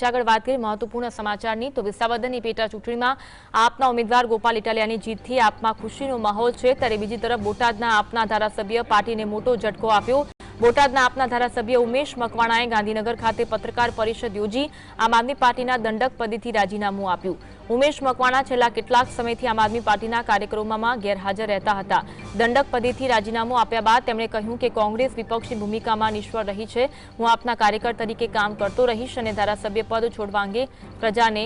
આગળ વાત કરીએ મહત્વપૂર્ણ સમાચારની તો વિસાવદરની પેટા ચૂંટણીમાં આપના ઉમેદવાર ગોપાલ ઇટાલિયાની જીતથી આપમાં ખુશીનો માહોલ છે, ત્યારે બીજી તરફ બોટાદના આપના ધારાસભ્ય પાર્ટીને મોટો ઝટકો આપ્યો। બોટાદના આપના ધારાસભ્ય ઉમેશ મકવાણાએ ગાંધીનગર ખાતે પત્રકાર પરિષદ યોજી આમ આદમી પાર્ટીના દંડક પદેથી રાજીનામું આપ્યું। ઉમેશ મકવાણા છેલ્લા કેટલાક સમયથી આમ આદમી પાર્ટીના કાર્યક્રમોમાં ગેરહાજર રહેતા હતા। દંડક પદેથી રાજીનામું આપ્યા બાદ તેમણે કહ્યું કે કોંગ્રેસ વિપક્ષની ભૂમિકામાં નિષ્ફળ રહી છે। હું આપના કાર્યકર તરીકે કામ કરતો રહીશ અને ધારાસભ્ય પદ છોડવા અંગે પ્રજાને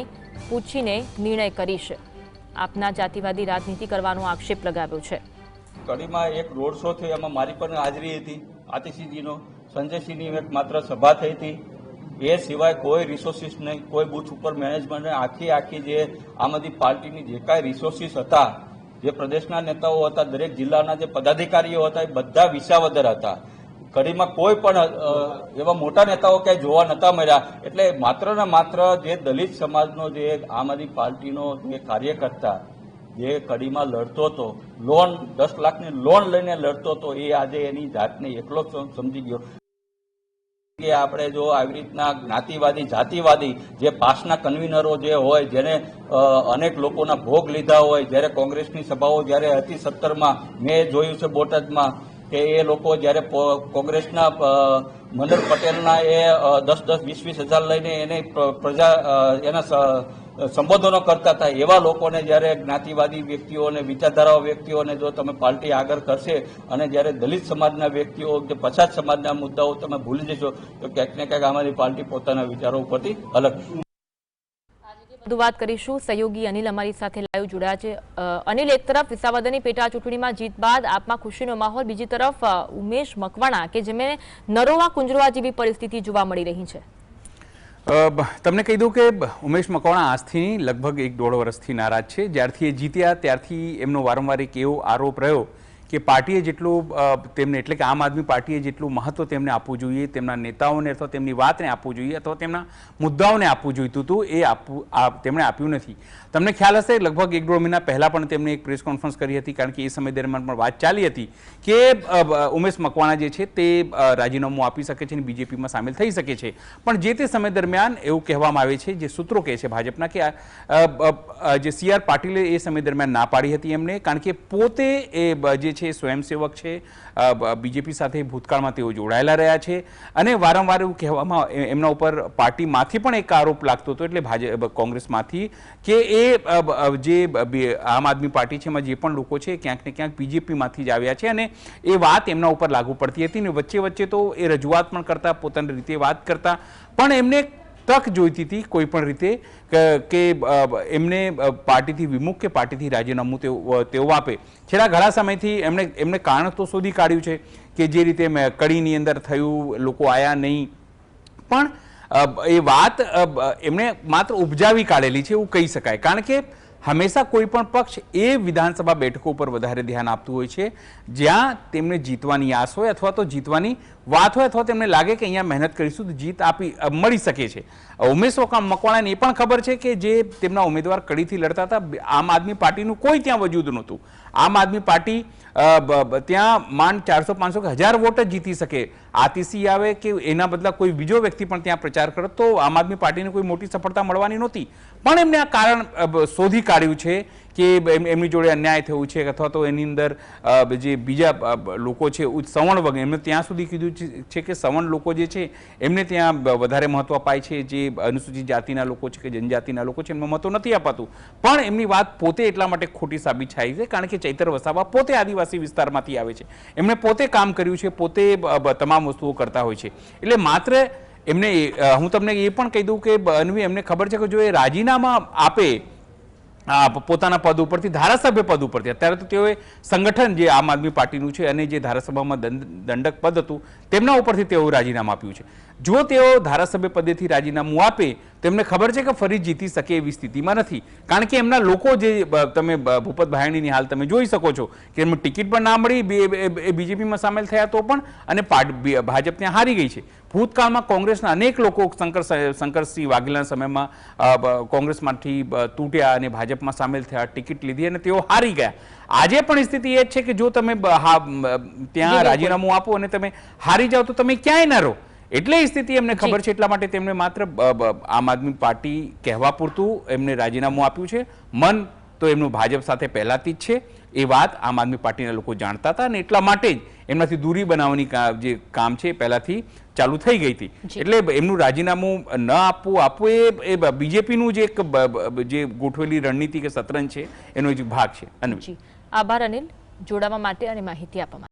પૂછીને નિર્ણય કરીશ। આપના જાતિવાદી રાજનીતિ કરવાનો આક્ષેપ લગાવ્યો છે। કડીમાં એક રોડ શો થયો, એમાં મારી પણ હાજરી હતી। આતિશીજીનો સંજયસિંહની એક માત્ર સભા થઈ હતી। એ સિવાય કોઈ રિસોર્સિસ નહીં, કોઈ બુથ ઉપર મેનેજમેન્ટ નહીં। આખી જે આમ આદમી પાર્ટીની જે કાંઈ રિસોર્સિસ હતા, જે પ્રદેશના નેતાઓ હતા, દરેક જિલ્લાના જે પદાધિકારીઓ હતા, એ બધા વિસાવદર હતા। કડીમાં કોઈ પણ એવા મોટા નેતાઓ ક્યાંય જોવા નતા મળ્યા। એટલે માત્ર ને માત્ર જે દલિત સમાજનો જે આમ આદમી પાર્ટીનો જે કાર્યકર્તા જે કડીમાં લડતો હતો, લોન 10 લાખની લોન લઈને લડતો હતો, એ આજે એની જાતને એકલો સમજી ગયો કે આપણે જો આવી રીતના જ્ઞાતિવાદી જાતિવાદી જે પાસના કન્વીનરો જે હોય, જેને અનેક લોકોના ભોગ લીધા હોય, જ્યારે કોંગ્રેસની સભાઓ જ્યારે હતી 17માં, મેં જોયું છે બોટાદમાં કે એ લોકો જ્યારે કોંગ્રેસના મનોહર પટેલના એ 10-10, 20-20 હજાર લઈને એને પ્રજા એના સંબોધનો કરતા હતા, એવા લોકોને જ્યારે જ્ઞાતિવાદી વ્યક્તિઓને, વિચારધારાઓ વ્યક્તિઓને જો તમે પાર્ટી આગળ કરશે અને જ્યારે દલિત સમાજના વ્યક્તિઓ, જે પછાત સમાજના મુદ્દાઓ તમે ભૂલી જશો, તો ક્યાંક ને ક્યાંક અમારી પાર્ટી પોતાના વિચારો ઉપરથી અલગ। વધુ વાત કરીશું, સહયોગી અનિલ અમારી સાથે લાઈવ જોડાયા છે। અનિલ, એક તરફ વિસાવદરની પેટા ચૂંટણીમાં જીત બાદ આપમાં ખુશીનો માહોલ, બીજી તરફ ઉમેશ મકવાણા કે જેમને નરોવા કુંજરવા જેવી પરિસ્થિતિ જોવા મળી રહી છે। તમને કહી દઉં કે ઉમેશ મકવાણા આજથી લગભગ 1-1.5 વર્ષથી નારાજ છે। જ્યારથી એ જીત્યા ત્યારથી એમનો વારંવાર એક એવો આરોપ રહ્યો કે પાર્ટીએ જેટલું તેમને, એટલે કે આમ આદમી પાર્ટીએ જેટલું મહત્વ તેમને આપવું જોઈએ, તેમના નેતાઓને અથવા તેમની વાતને આપવું જોઈએ અથવા તેમના મુદ્દાઓને આપવું જોઈતું હતું, એ તેમણે આપ્યું નથી। તમને ખ્યાલ હશે લગભગ 1-1.5 મહિના પહેલાં પણ તેમણે એક પ્રેસ કોન્ફરન્સ કરી હતી, કારણ કે એ સમય દરમિયાન પણ વાત ચાલી હતી કે ઉમેશ મકવાણા જે છે તે રાજીનામું આપી શકે છે અને બીજેપીમાં સામેલ થઈ શકે છે। પણ જે તે સમય દરમિયાન એવું કહેવામાં આવે છે, જે સૂત્રો કહે છે ભાજપના, કે જે CR પાટીલે એ સમય દરમિયાન ના પાડી હતી એમને, કારણ કે પોતે એ જે છે સ્વયંસેવક છે, બીજેપી સાથે ભૂતકાળમાં તેઓ જોડાયેલા રહ્યા છે અને વારંવાર એવું કહેવામાં એમના ઉપર પાર્ટીમાંથી પણ એક આરોપ લાગતો હતો, એટલે કોંગ્રેસમાંથી, કે એ જે આમ આદમી પાર્ટી છે એમાં જે પણ લોકો છે ક્યાંક ને ક્યાંક બીજેપીમાંથી જ આવ્યા છે અને એ વાત એમના ઉપર લાગુ પડતી હતી ને વચ્ચે વચ્ચે તો એ રજૂઆત પણ કરતા, પોતાની રીતે વાત કરતા, પણ એમને તક જોઈતી હતી કોઈ પણ રીતે કે એમને પાર્ટીથી વિમુખ કે પાર્ટીથી રાજીનામું તેઓ આપે। છેલ્લા ઘણા સમયથી એમને કારણ તો શોધી કાઢ્યું છે કે જે રીતે કડીની અંદર થયું, લોકો આયા નહીં, પણ એ વાત એમણે માત્ર ઉપજાવી કાઢેલી છે એવું કહી શકાય। કારણ કે હંમેશા કોઈ પણ પક્ષ એ વિધાનસભા બેઠકો ઉપર વધારે ધ્યાન આપતું હોય છે જ્યાં તેમને જીતવાની આશ હોય અથવા તો જીતવાની વાત હોય અથવા તેમને લાગે કે અહીંયા મહેનત કરીશું તો જીત મળી શકે છે। ઉમેશ મકવાણાને એ પણ ખબર છે કે જે તેમના ઉમેદવાર કડીથી લડતા હતા, આમ આદમી પાર્ટીનું કોઈ ત્યાં વજૂદ નહોતું। આમ આદમી પાર્ટી ત્યાં માંડ 400-500 કે 1000 વોટ જ જીતી શકે। આતિશી આવે કે એના બદલા કોઈ બીજો વ્યક્તિ પણ ત્યાં પ્રચાર કરે તો આમ આદમી પાર્ટીને કોઈ મોટી સફળતા મળવાની નહોતી, પણ એમને આ કારણ શોધી કાઢ્યું છે કે એમની જોડે અન્યાય થયું છે અથવા તો એની અંદર જે બીજા લોકો છે સવર્ણ વગેરે, એમને ત્યાં સુધી કીધું છે કે સવર્ણ લોકો જે છે એમને ત્યાં વધારે મહત્વ અપાય છે, જે અનુસૂચિત જાતિના લોકો છે કે જનજાતિના લોકો છે એમને મહત્વ નથી અપાતું। પણ એમની વાત પોતે એટલા માટે ખોટી સાબિત થાય છે કારણ કે ચૈતર વસાવા પોતે આદિવાસી વિસ્તારમાંથી આવે છે, એમણે પોતે કામ કર્યું છે, પોતે તમામ વસ્તુઓ કરતા હોય છે। એટલે માત્ર એમને, હું તમને એ પણ કહી દઉં કે એમને ખબર છે કે જો એ રાજીનામા આપે પોતાના પદ ઉપરથી, ધારાસભ્ય પદ ઉપરથી, અત્યારે તો તેઓએ સંગઠન જે આમ આદમી પાર્ટીનું છે અને જે ધારાસભામાં દંડક પદ હતું તેમના ઉપરથી તેઓ રાજીનામું આપ્યું છે। જો તેઓ ધારાસભ્ય પદેથી રાજીનામું આપે તેમને ખબર છે કે ફરી જીતી શકે એવી સ્થિતિમાં નથી, કારણ કે એમના લોકો જે તમે ભૂપત ભાયણીની હાલ તમે જોઈ શકો છો કે એમને ટિકિટ પણ ના મળી, બીજેપીમાં સામેલ થયા તો પણ, અને ભાજપ ત્યાં હારી ગઈ છે। ભૂતકાળમાં કોંગ્રેસના અનેક લોકો શંકરસિંહ વાઘેલાના સમયમાં કોંગ્રેસમાંથી તૂટ્યા અને ભાજપમાં સામેલ થયા, ટિકિટ લીધી અને તેઓ હારી ગયા। આજે પણ સ્થિતિ એ જ છે કે જો તમે ત્યાં રાજીનામું આપો અને તમે હારી જાઓ તો તમે ક્યાંય ન રહો। એટલે એ સ્થિતિ એમને ખબર છે, એટલા માટે તેમણે માત્ર આમ આદમી પાર્ટી કહેવા પૂરતું એમને રાજીનામું આપ્યું છે. મન તો એમનું ભાજપ સાથે પહેલાથી જ છે, એ વાત આમ આદમી પાર્ટીના લોકો જાણતા હતા અને એટલા માટે જ એમનાથી દૂરી બનાવવાની જે કામ છે એ પહેલાથી ચાલુ થઈ ગઈ હતી. એટલે એમનું રાજીનામું ન આપવું એ બીજેપીનું જે એક જે ગોઠવેલી રણનીતિ કે શતરંજ છે એનો એક ભાગ છે. આભાર અનિલ, જોડાવા માટે અને માહિતી આપવા માટે.